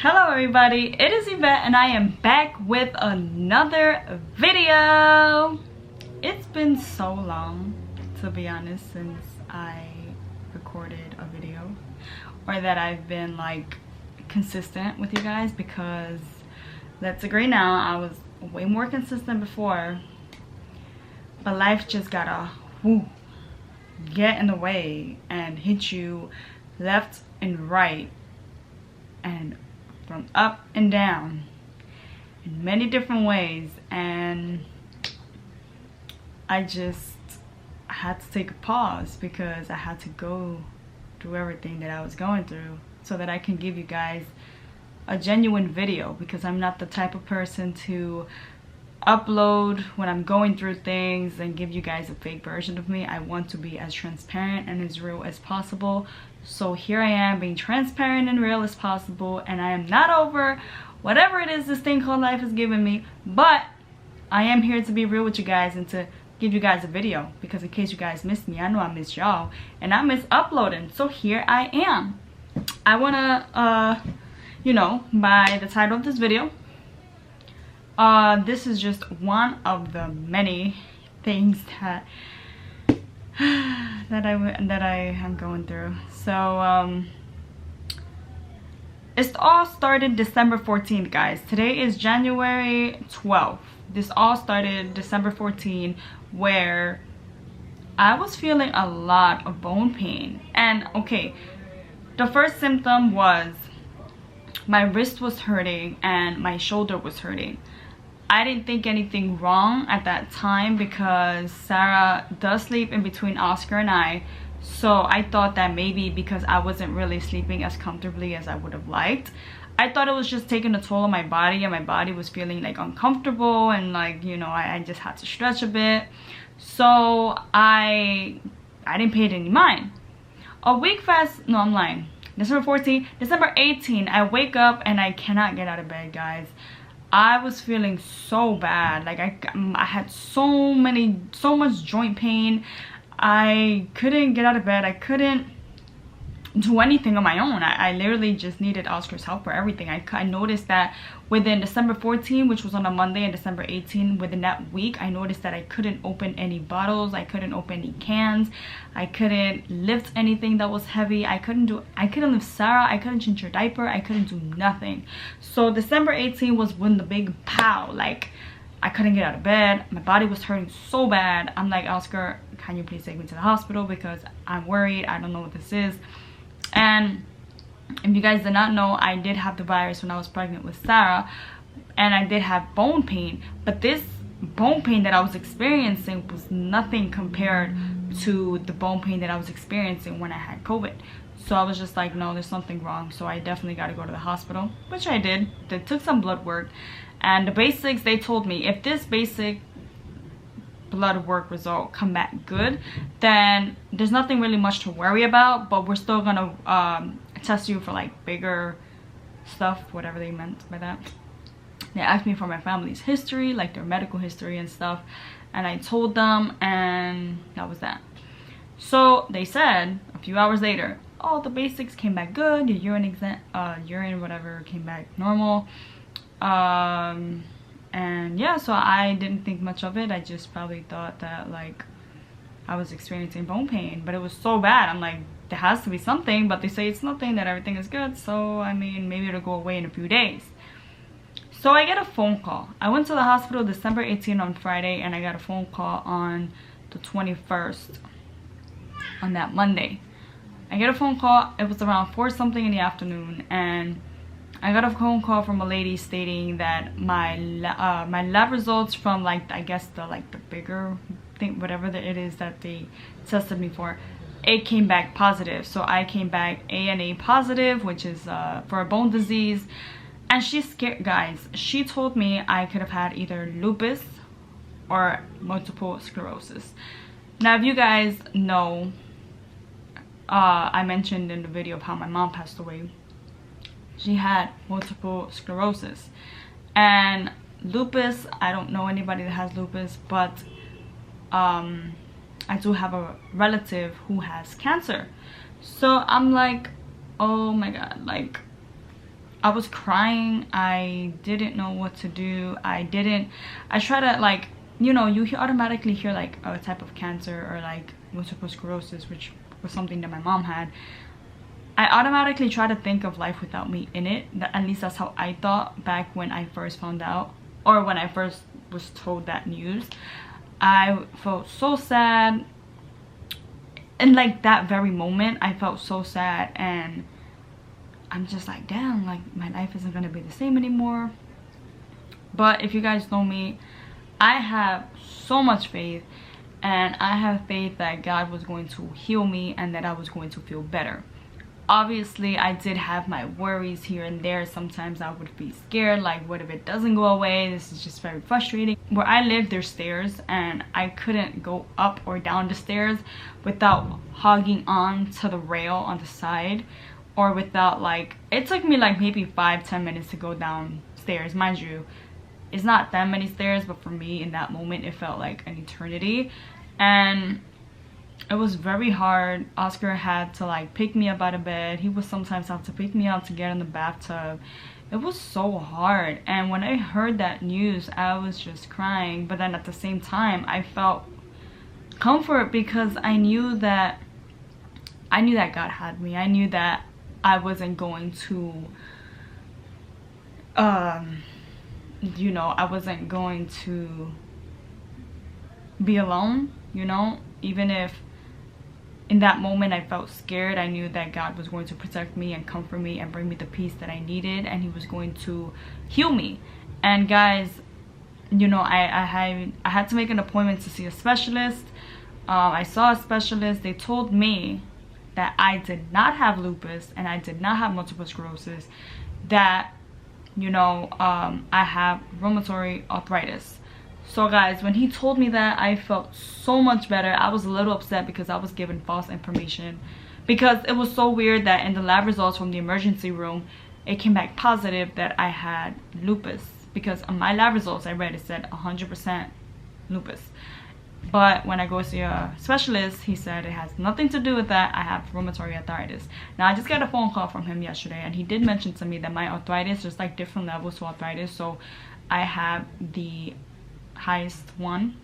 Hello everybody, it is Yvette and I am back with another video. It's been so long, to be honest, since I recorded a video, or that I've been like consistent with you guys, because let's agree now, I was way more consistent before, but life just gotta get in the way and hit you left and right and from up and down in many different ways, and I had to take a pause because I had to go through everything that I was going through so that I can give you guys a genuine video, because I'm not the type of person to upload when I'm going through things and give you guys a fake version of me. I want to be as transparent and as real as possible. So here I am, being transparent and real as possible, and I am not over whatever it is this thing called life has given me, but I am here to be real with you guys and to give you guys a video, because in case you guys missed me, I know I miss y'all and I miss uploading. So here I am. I wanna you know, by the title of this video, this is just one of the many things that I am going through. So it's all started December 14th, guys. Today is January 12th. This all started December 14th, where I was feeling a lot of bone pain. And okay, the first symptom was my wrist was hurting and my shoulder was hurting. I didn't think anything wrong at that time because Sarah does sleep in between Oscar and I. So I thought that maybe because I wasn't really sleeping as comfortably as I would have liked, I thought it was just taking a toll on my body, and my body was feeling like uncomfortable, and like, you know, I just had to stretch a bit. So I didn't pay it any mind. A week fast, no, I'm lying. December 14th, December 18th, I wake up and I cannot get out of bed, guys. I was feeling so bad. Like I had so much joint pain. I couldn't get out of bed. I couldn't do anything on my own. I literally just needed Oscar's help for everything. I noticed that within December 14th, which was on a Monday, and December 18th, within that week, I noticed that I couldn't open any bottles. I couldn't open any cans. I couldn't lift anything that was heavy. I couldn't lift Sarah. I couldn't change her diaper. I couldn't do nothing. So December 18th was when the big pow, like, I couldn't get out of bed. My body was hurting so bad. I'm like, Oscar, can you please take me to the hospital, because I'm worried. I don't know what this is. And if you guys did not know, I did have the virus when I was pregnant with Sarah, and I did have bone pain, but this bone pain that I was experiencing was nothing compared to the bone pain that I was experiencing when I had COVID. So I was just like, no, there's something wrong. So I definitely got to go to the hospital, which I did. They took some blood work, and the basics, they told me if this basic blood work result come back good, then there's nothing really much to worry about, but we're still gonna test you for like bigger stuff, whatever they meant by that. They asked me for my family's history, like their medical history and stuff, and I told them, and that was that. So they said a few hours later, oh, the basics came back good, your urine whatever came back normal. And yeah, so I didn't think much of it. I just probably thought that like I was experiencing bone pain, but it was so bad. I'm like, there has to be something, but they say it's nothing, that everything is good. So I mean, maybe it'll go away in a few days. So I get a phone call. I went to the hospital December 18th on Friday, and I got a phone call on the 21st on that Monday. I get a phone call. It was around 4 something in the afternoon, and I got a phone call from a lady stating that my lab results from like, I guess the bigger thing, whatever it is that they tested me for, it came back positive. So I came back ANA positive, which is for a bone disease. And she's scared, guys. She told me I could have had either lupus or multiple sclerosis. Now, if you guys know, I mentioned in the video of how my mom passed away. She had multiple sclerosis, and lupus, I don't know anybody that has lupus, but I do have a relative who has cancer. So I'm like, oh my god, like I was crying. I didn't know what to do. I tried to, like, you know, you automatically hear like a type of cancer or like multiple sclerosis, which was something that my mom had. I automatically try to think of life without me in it. At least that's how I thought back when I first found out, or when I first was told that news. I felt so sad. And like that very moment, I felt so sad, and I'm just like, damn, like my life isn't gonna be the same anymore. But if you guys know me, I have so much faith, and I have faith that God was going to heal me and that I was going to feel better. Obviously, I did have my worries here and there. Sometimes I would be scared, like, what if it doesn't go away? This is just very frustrating. Where I live, there's stairs, and I couldn't go up or down the stairs without hogging on to the rail on the side, or without, like, it took me like maybe 5-10 minutes to go downstairs. Mind you, it's not that many stairs, but for me in that moment it felt like an eternity, and it was very hard. Oscar had to like pick me up out of bed. He would sometimes have to pick me up to get in the bathtub. It was so hard. And when I heard that news, I was just crying. But then at the same time, I felt comfort, because I knew that God had me. I knew that I wasn't going to you know, I wasn't going to be alone, you know. Even if in that moment I felt scared, I knew that God was going to protect me and comfort me and bring me the peace that I needed, and he was going to heal me. And guys, you know, I had to make an appointment to see a specialist. I saw a specialist. They told me that I did not have lupus and I did not have multiple sclerosis, that, you know, I have rheumatoid arthritis. So guys, when he told me that, I felt so much better. I was a little upset because I was given false information, because it was so weird that in the lab results from the emergency room, it came back positive that I had lupus, because on my lab results I read it said 100% lupus. But when I go see a specialist, he said it has nothing to do with that. I have rheumatoid arthritis. Now, I just got a phone call from him yesterday, and he did mention to me that my arthritis, there's like different levels to arthritis. So I have the highest one,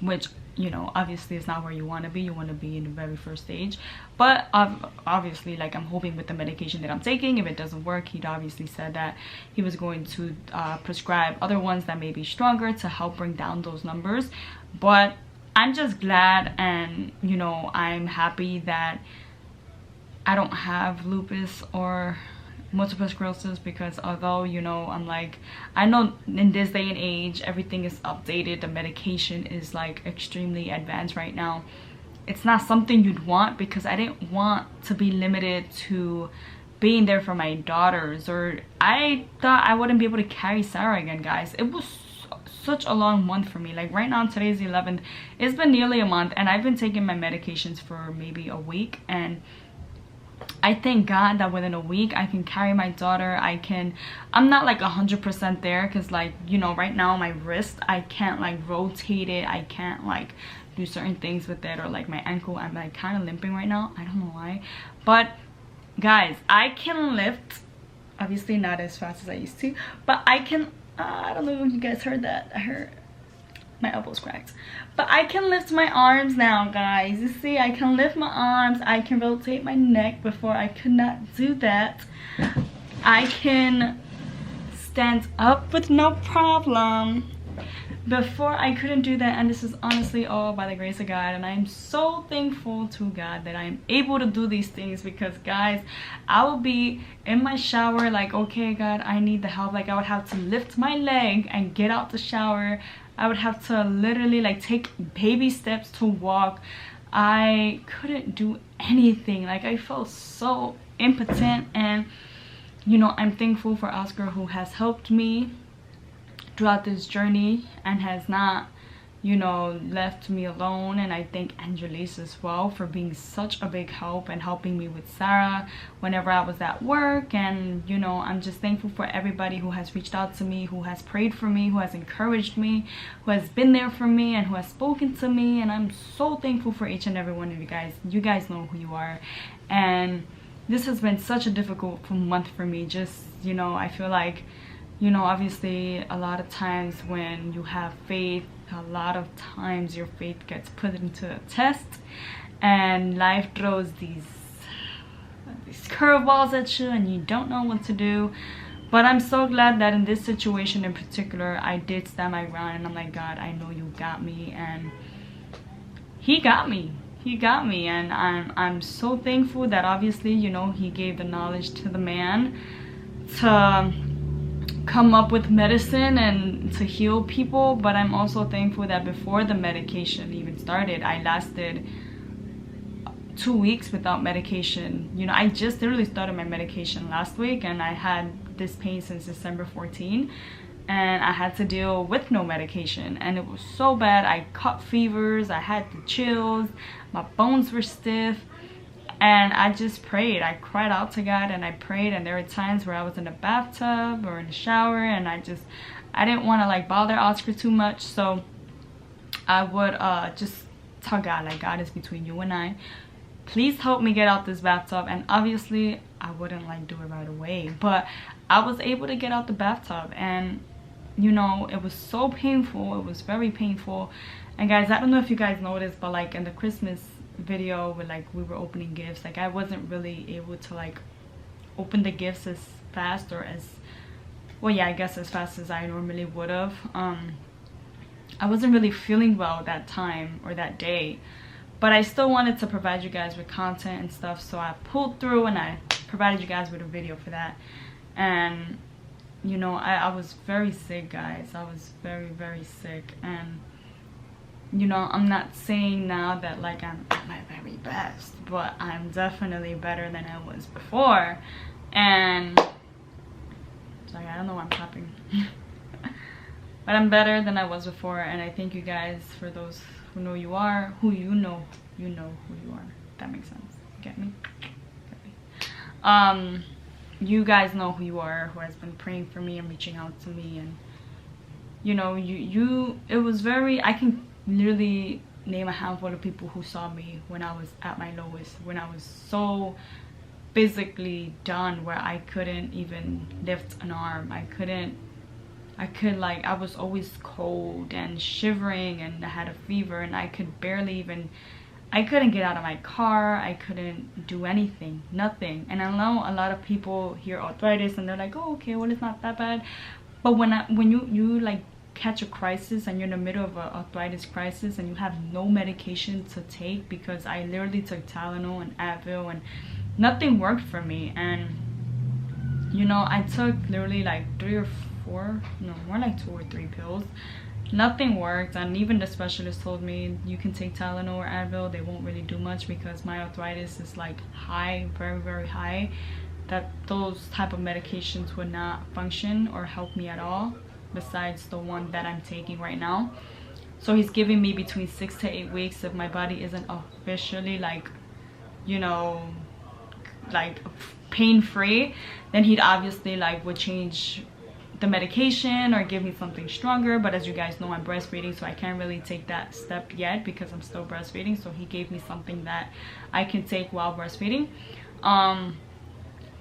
which, you know, obviously is not where you want to be. You want to be in the very first stage. But obviously, like, I'm hoping with the medication that I'm taking, if it doesn't work, he'd obviously said that he was going to prescribe other ones that may be stronger to help bring down those numbers. But I'm just glad, and, you know, I'm happy that I don't have lupus or multiple sclerosis, because although, you know, I'm like, I know in this day and age everything is updated, the medication is like extremely advanced right now. It's not something you'd want, because I didn't want to be limited to being there for my daughters, or I thought I wouldn't be able to carry Sarah again, guys. It was such a long month for me. Like right now, today's the 11th, it's been nearly a month, and I've been taking my medications for maybe a week, and I thank God that within a week I can carry my daughter. I'm not like 100% there, because, like, you know, right now my wrist, I can't like rotate it, I can't like do certain things with it, or like my ankle, I'm like kind of limping right now. I don't know why, but guys, I can lift, obviously not as fast as I used to, but I can I don't know if you guys heard that. I heard my elbows cracked, but I can lift my arms now, guys. You see, I can lift my arms, I can rotate my neck. Before I could not do that. I can stand up with no problem. Before I couldn't do that, and this is honestly all by the grace of God, and I'm so thankful to God that I'm able to do these things, because guys, I will be in my shower like, okay God, I need the help. Like, I would have to lift my leg and get out the shower. I would have to literally like take baby steps to walk. I couldn't do anything. Like, I felt so impotent, and, you know, I'm thankful for Oscar, who has helped me throughout this journey and has not, you know, left me alone. And I thank Angelise as well for being such a big help and helping me with Sarah whenever I was at work. And, you know, I'm just thankful for everybody who has reached out to me, who has prayed for me, who has encouraged me, who has been there for me, and who has spoken to me. And I'm so thankful for each and every one of you guys. You guys know who you are. And this has been such a difficult month for me. Just, you know, I feel like, you know, obviously a lot of times when you have faith, a lot of times your faith gets put into a test, and life throws these curveballs at you and you don't know what to do. But I'm so glad that in this situation in particular, I did stand my ground, and I'm like, God, I know you got me, and he got me. He got me, and I'm so thankful that obviously, you know, he gave the knowledge to the man to come up with medicine and to heal people. But I'm also thankful that before the medication even started, I lasted 2 weeks without medication. You know, I just literally started my medication last week, and I had this pain since December 14, and I had to deal with no medication, and it was so bad. I caught fevers, I had the chills, my bones were stiff, and I just prayed. I cried out to God, and I prayed, and there were times where I was in the bathtub or in the shower, and I didn't want to like bother Oscar too much, so I would just tell God, like, God is between you and I, please help me get out this bathtub. And obviously I wouldn't like do it right away, but I was able to get out the bathtub, and you know, it was so painful. It was very painful. And guys, I don't know if you guys noticed, but like in the Christmas video where like we were opening gifts, like I wasn't really able to like open the gifts as fast, or as well, yeah, I guess as fast as I normally would have. I wasn't really feeling well that time or that day, but I still wanted to provide you guys with content and stuff, so I pulled through and I provided you guys with a video for that. And you know, I was very sick, guys. I was very, very sick, and you know, I'm not saying now that like I'm at my very best, but I'm definitely better than I was before. And sorry, I don't know why I'm clapping. But I'm better than I was before, and I thank you guys. For those who know you are, who you know who you are. If that makes sense. Get me? Get me? You guys know who you are, who has been praying for me and reaching out to me, and you know, it was very, I can literally name a handful of people who saw me when I was at my lowest, when I was so physically done, where I couldn't even lift an arm. I was always cold and shivering, and I had a fever, and I couldn't get out of my car. I couldn't do anything, nothing. And I know a lot of people hear arthritis and they're like, oh, okay, well, it's not that bad. But when you like catch a crisis, and you're in the middle of an arthritis crisis, and you have no medication to take, because I literally took Tylenol and Advil and nothing worked for me. And you know, I took literally like 3 or 4, no, more like 2 or 3 pills. Nothing worked, and even the specialist told me, you can take Tylenol or Advil, they won't really do much, because my arthritis is like high, very, very high, that those type of medications would not function or help me at all, besides the one that I'm taking right now. So he's giving me between 6 to 8 weeks. If my body isn't officially like, you know, like pain-free, then he'd obviously like would change the medication or give me something stronger. But as you guys know, I'm breastfeeding, so I can't really take that step yet because I'm still breastfeeding. So he gave me something that I can take while breastfeeding.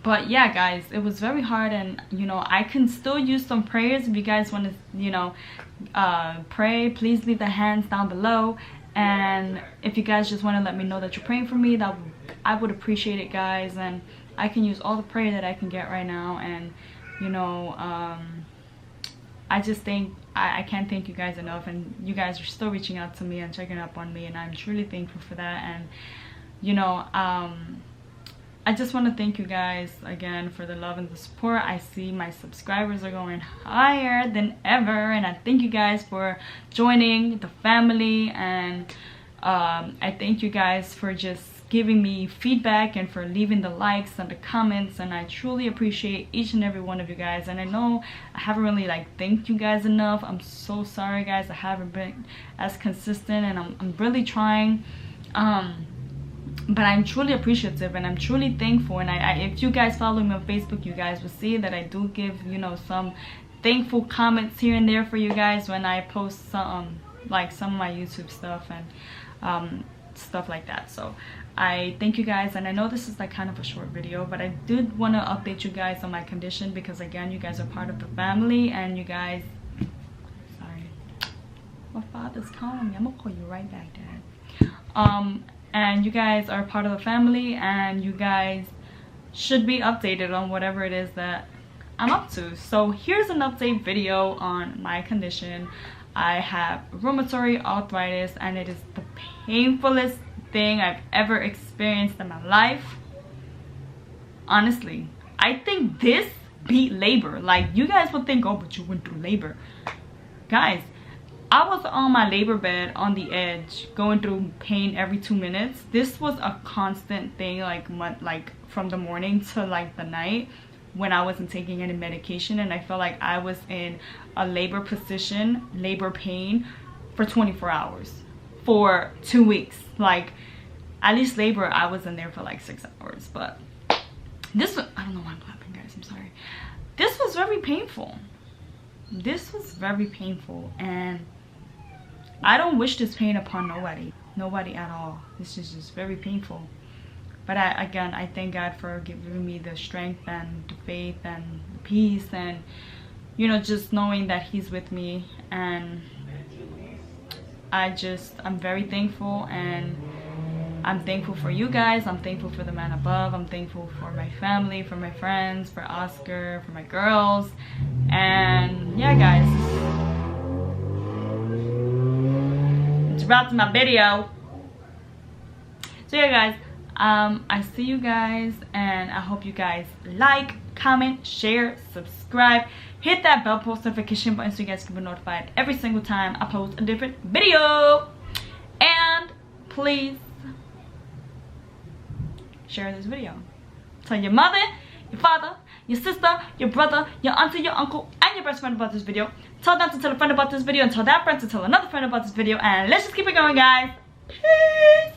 But yeah, guys, it was very hard, and you know, I can still use some prayers. If you guys want to, you know, pray, please leave the hands down below. And if you guys just want to let me know that you're praying for me, that I would appreciate it, guys. And I can use all the prayer that I can get right now. And you know, I just think I can't thank you guys enough, and you guys are still reaching out to me and checking up on me, and I'm truly thankful for that. And you know, I just want to thank you guys again for the love and the support. I see my subscribers are going higher than ever, and I thank you guys for joining the family. And I thank you guys for just giving me feedback and for leaving the likes and the comments, and I truly appreciate each and every one of you guys. And I know I haven't really like thanked you guys enough. I'm so sorry, guys. I haven't been as consistent, and I'm really trying. But I'm truly appreciative, and I'm truly thankful. And I if you guys follow me on Facebook, you guys will see that I do give, you know, some thankful comments here and there for you guys when I post some like some of my YouTube stuff and stuff like that. So I thank you guys, and I know this is like kind of a short video, but I did want to update you guys on my condition because again, you guys are part of the family, and you guys, sorry, my father's calling me. I'm gonna call you right back, Dad. And you guys are part of the family, and you guys should be updated on whatever it is that I'm up to. So here's an update video on my condition. I have rheumatoid arthritis, and it is the painfulest thing I've ever experienced in my life. Honestly, I think this beat labor. Like, you guys would think, oh, but you went through labor. Guys, I was on my labor bed on the edge, going through pain every 2 minutes. This was a constant thing, like from the morning to like the night, when I wasn't taking any medication, and I felt like I was in a labor position, labor pain, for 24 hours for 2 weeks. Like, at least labor, I was in there for like 6 hours. But this was, I don't know why I'm clapping, guys, I'm sorry. This was very painful. This was very painful, and I don't wish this pain upon nobody at all. This is just very painful. But again, I thank God for giving me the strength and the faith and the peace, and, you know, just knowing that He's with me. And I'm very thankful, and I'm thankful for you guys. I'm thankful for the man above. I'm thankful for my family, for my friends, for Oscar, for my girls. And yeah, guys, it's about to my video. So yeah, guys, I see you guys, and I hope you guys like, comment, share, subscribe, hit that bell post notification button so you guys can be notified every single time I post a different video. And please share this video. Tell your mother, your father, your sister, your brother, your auntie, your uncle, and your best friend about this video. Tell them to tell a friend about this video, and tell that friend to tell another friend about this video, and let's just keep it going, guys. Peace.